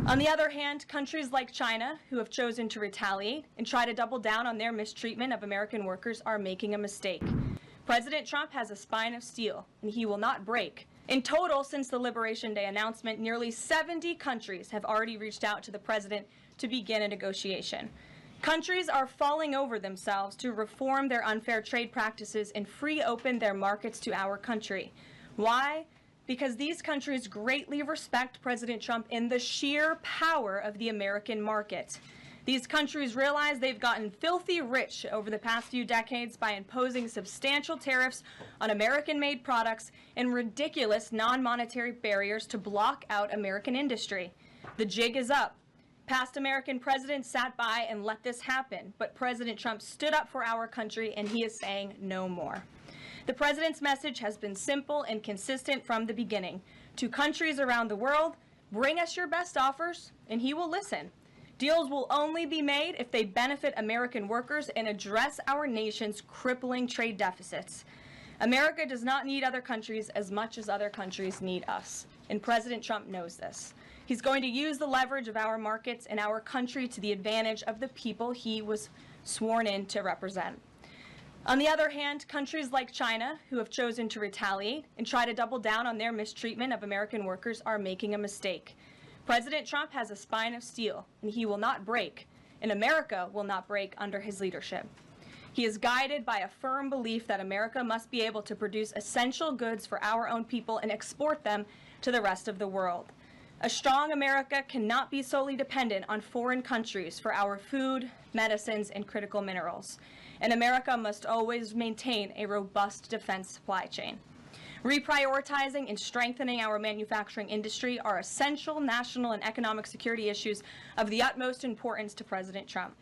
On the other hand, countries like China, who have chosen to retaliate and try to double down on their mistreatment of American workers, are making a mistake. President Trump has a spine of steel, and he will not break. In total, since the Liberation Day announcement, nearly 70 countries have already reached out to the president to begin a negotiation. Countries are falling over themselves to reform their unfair trade practices and free open their markets to our country. Why? Because these countries greatly respect President Trump in the sheer power of the American market. These countries realize they've gotten filthy rich over the past few decades by imposing substantial tariffs on American-made products and ridiculous non-monetary barriers to block out American industry. The jig is up. Past American presidents sat by and let this happen, but President Trump stood up for our country, and he is saying no more. The president's message has been simple and consistent from the beginning. To countries around the world, bring us your best offers, and he will listen. Deals will only be made if they benefit American workers and address our nation's crippling trade deficits. America does not need other countries as much as other countries need us, and President Trump knows this. He's going to use the leverage of our markets and our country to the advantage of the people he was sworn in to represent. On the other hand, countries like China, who have chosen to retaliate and try to double down on their mistreatment of American workers, are making a mistake. President Trump has a spine of steel, and he will not break, and America will not break under his leadership. He is guided by a firm belief that America must be able to produce essential goods for our own people and export them to the rest of the world. A strong America cannot be solely dependent on foreign countries for our food, medicines, and critical minerals. And America must always maintain a robust defense supply chain. Reprioritizing and strengthening our manufacturing industry are essential national and economic security issues of the utmost importance to President Trump.